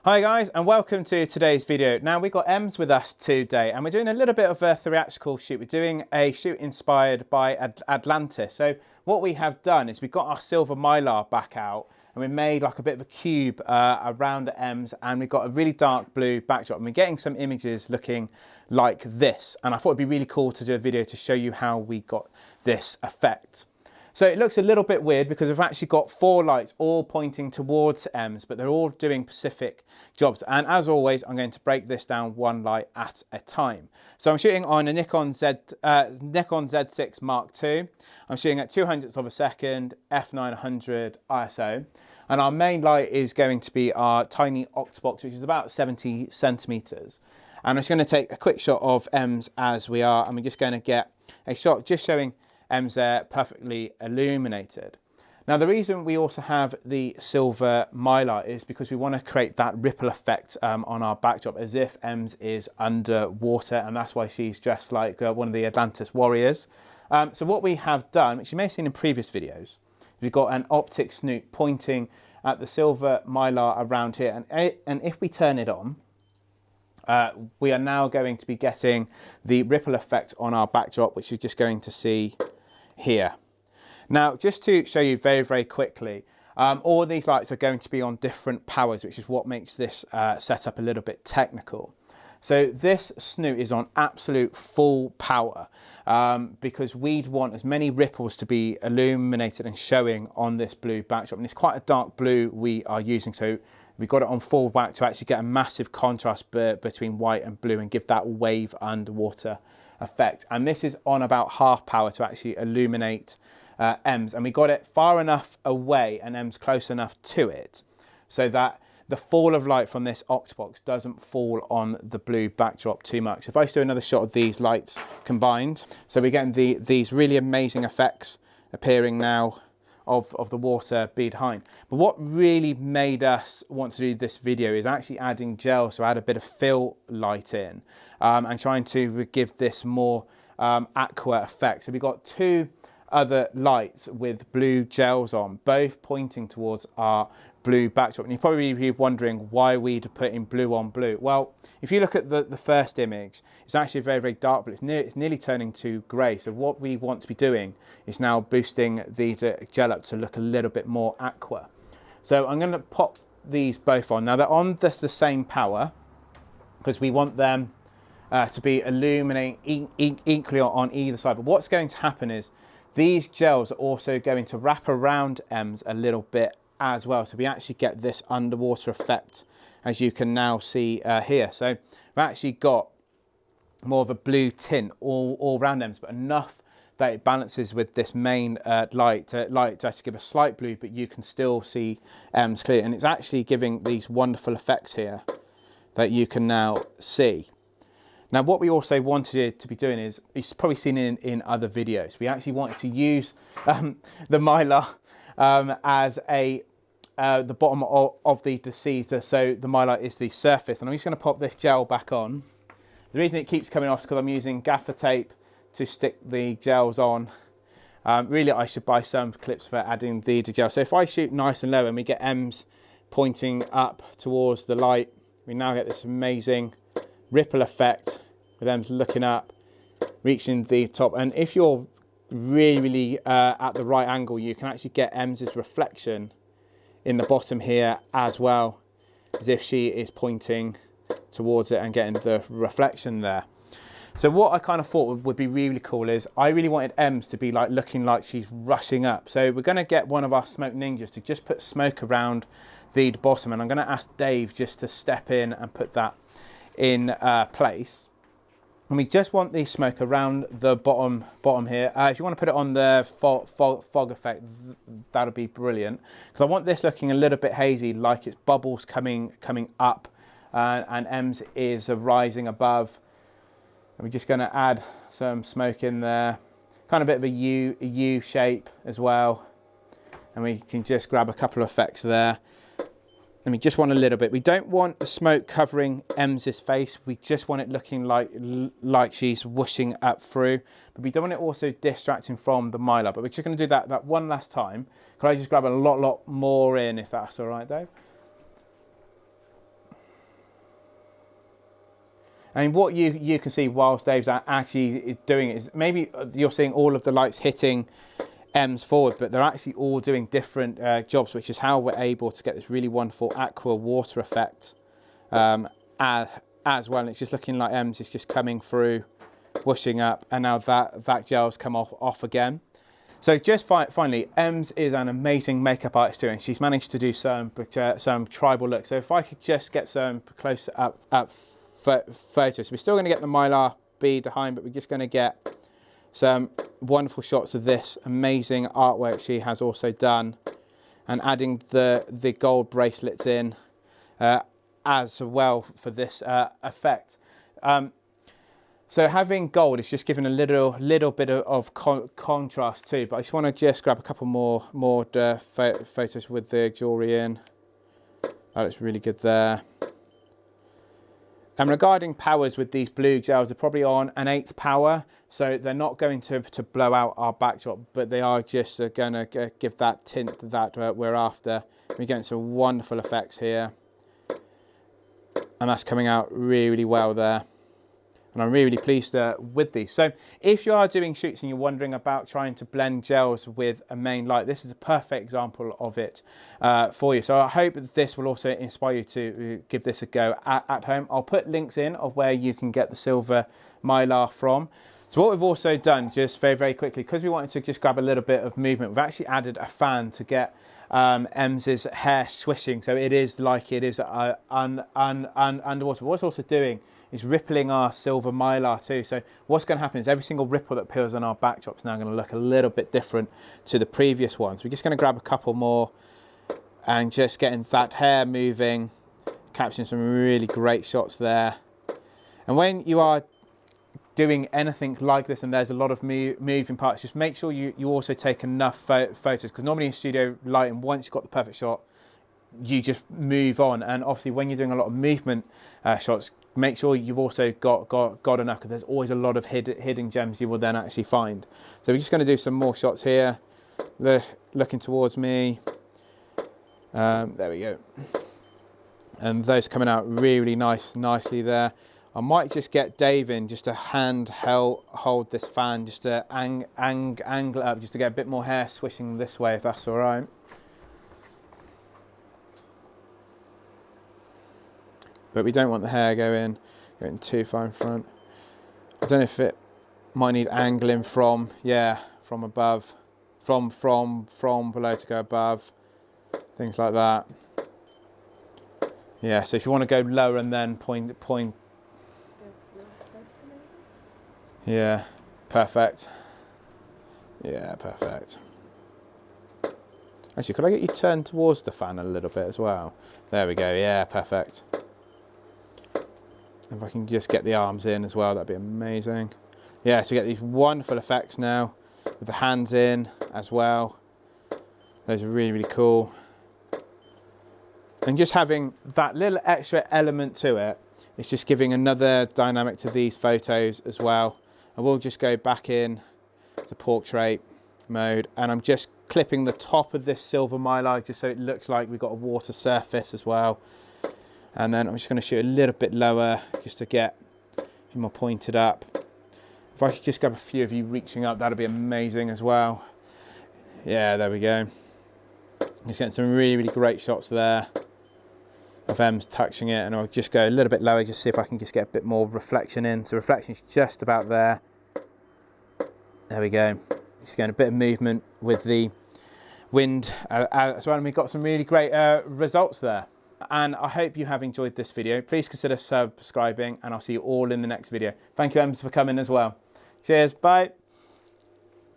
Hi guys, and welcome to today's video. Now we've got Ems with us today and we're doing a little bit of a theatrical shoot. We're doing a shoot inspired by Atlantis. So what we have done is we've got our silver mylar back out and we made like a bit of a cube around Ems, and we've got a really dark blue backdrop and we're getting some images looking like this. And I thought it'd be really cool to do a video to show you how we got this effect. So it looks a little bit weird because we've actually got 4 lights all pointing towards Ems, but they're all doing specific jobs. And as always, I'm going to break this down one light at a time. So I'm shooting on a Nikon Z6 Mark II. I'm shooting at 200ths of a second, f900 ISO. And our main light is going to be our tiny Octabox, which is about 70 centimeters. And I'm just going to take a quick shot of Ems as we are, and we're just going to get a shot just showing Ems there perfectly illuminated. Now the reason we also have the silver mylar is because we want to create that ripple effect on our backdrop as if Ems is underwater, and that's why she's dressed like one of the Atlantis warriors. So what we have done, which you may have seen in previous videos, we've got an optic snoot pointing at the silver mylar around here, and if we turn it on, we are now going to be getting the ripple effect on our backdrop, which you're just going to see here. Now, just to show you very, very quickly, all these lights are going to be on different powers, which is what makes this setup a little bit technical. So this snoot is on absolute full power because we'd want as many ripples to be illuminated and showing on this blue backdrop. And it's quite a dark blue we are using, so we've got it on full whack to actually get a massive contrast between white and blue and give that wave underwater effect. And this is on about half power to actually illuminate Ems, and we got it far enough away and Ems close enough to it so that the fall of light from this Octabox doesn't fall on the blue backdrop too much. If I just do another shot of these lights combined, so we're getting these really amazing effects appearing now of the water behind. But what really made us want to do this video is actually adding gel, so add a bit of fill light in and trying to give this more aqua effect. So we've got 2 other lights with blue gels on, both pointing towards our blue backdrop. And you're probably wondering why we'd put in blue on blue. Well, if you look at the first image, it's actually very, very dark, but it's nearly turning to grey. So what we want to be doing is now boosting the gel up to look a little bit more aqua. So I'm going to pop these both on. Now they're on the same power because we want them to be illuminating equally on either side. But what's going to happen is these gels are also going to wrap around Ems a little bit as well. So we actually get this underwater effect, as you can now see here. So we've actually got more of a blue tint all around Ems, but enough that it balances with this main light to actually give a slight blue, but you can still see Ems clear. And it's actually giving these wonderful effects here that you can now see. Now, what we also wanted to be doing is, you've probably seen in other videos, we actually wanted to use the mylar as the bottom of the deceiver, so the mylar is the surface. And I'm just going to pop this gel back on. The reason it keeps coming off is because I'm using gaffer tape to stick the gels on. Really, I should buy some clips for adding the gel. So if I shoot nice and low and we get Ems pointing up towards the light, we now get this amazing ripple effect with Ems looking up, reaching the top. And if you're really at the right angle, you can actually get Ems's reflection in the bottom here as well, as if she is pointing towards it and getting the reflection there. So what I kind of thought would be really cool is I really wanted Ems to be like looking like she's rushing up. So we're going to get one of our smoke ninjas to just put smoke around the bottom, and I'm going to ask Dave just to step in and put that in place. And we just want the smoke around the bottom here. If you want to put it on the fog effect, that would be brilliant, because I want this looking a little bit hazy, like it's bubbles coming up, and Ems is rising above. And we're just going to add some smoke in there, kind of a bit of a U shape as well, and we can just grab a couple of effects there. And we just want a little bit. We don't want the smoke covering Ems's face. We just want it looking like she's whooshing up through. But we don't want it also distracting from the mylar. But we're just going to do that one last time. Could I just grab a lot more in, if that's all right, Dave? And what you can see whilst Dave's actually doing it is maybe you're seeing all of the lights hitting M's forward, but they're actually all doing different jobs, which is how we're able to get this really wonderful aqua water effect as well. And it's just looking like M's is just coming through, whooshing up, and now that gel's come off again. So just finally, Ems is an amazing makeup artist too, and she's managed to do some tribal looks. So if I could just get some close up photos. We're still going to get the mylar bead behind, but we're just going to get some wonderful shots of this amazing artwork she has also done, and adding the gold bracelets in as well for this effect. So having gold is just giving a little bit of contrast too, but I just want to just grab a couple more photos with the jewellery in. That looks really good there. And regarding powers with these blue gels, they're probably on an 8th power, so they're not going to blow out our backdrop, but they are just going to give that tint that we're after. We're getting some wonderful effects here, and that's coming out really well there. And I'm really pleased with these. So if you are doing shoots and you're wondering about trying to blend gels with a main light, this is a perfect example of it for you. So I hope that this will also inspire you to give this a go at home. I'll put links in of where you can get the silver mylar from. So what we've also done, just very quickly, because we wanted to just grab a little bit of movement, we've actually added a fan to get Ems's hair swishing, so it is like it is underwater. What it's also doing is rippling our silver mylar too. So what's going to happen is every single ripple that appears on our backdrop is now going to look a little bit different to the previous ones. We're just going to grab a couple more and just getting that hair moving, capturing some really great shots there. And when you are doing anything like this and there's a lot of moving parts, just make sure you also take enough photos, because normally in studio lighting, once you've got the perfect shot, you just move on. And obviously when you're doing a lot of movement shots, make sure you've also got enough, because there's always a lot of hidden gems you will then actually find. So we're just going to do some more shots here, looking towards me. There we go. And those coming out really nicely there. I might just get Dave in just to hold this fan, just to angle it up, just to get a bit more hair swishing this way, if that's all right. But we don't want the hair going too far in front. I don't know if it might need angling from above, from below to go above, things like that. Yeah, so if you want to go lower and then point. Yeah, perfect. Yeah, perfect. Actually, could I get you turned towards the fan a little bit as well? There we go, yeah, perfect. If I can just get the arms in as well, that'd be amazing. Yeah, so we get these wonderful effects now with the hands in as well. Those are really cool. And just having that little extra element to it, it's just giving another dynamic to these photos as well. And we'll just go back in to portrait mode, and I'm just clipping the top of this silver mylar just so it looks like we've got a water surface as well. And then I'm just going to shoot a little bit lower just to get more pointed up. If I could just grab a few of you reaching up, that'd be amazing as well. Yeah, there we go. Just getting some really great shots there of Em's touching it, and I'll just go a little bit lower, just see if I can just get a bit more reflection in. So reflection's just about there. There we go. Just getting a bit of movement with the wind as well, and we've got some really great results there. And I hope you have enjoyed this video. Please consider subscribing, and I'll see you all in the next video. Thank you, Em, for coming as well. Cheers, bye.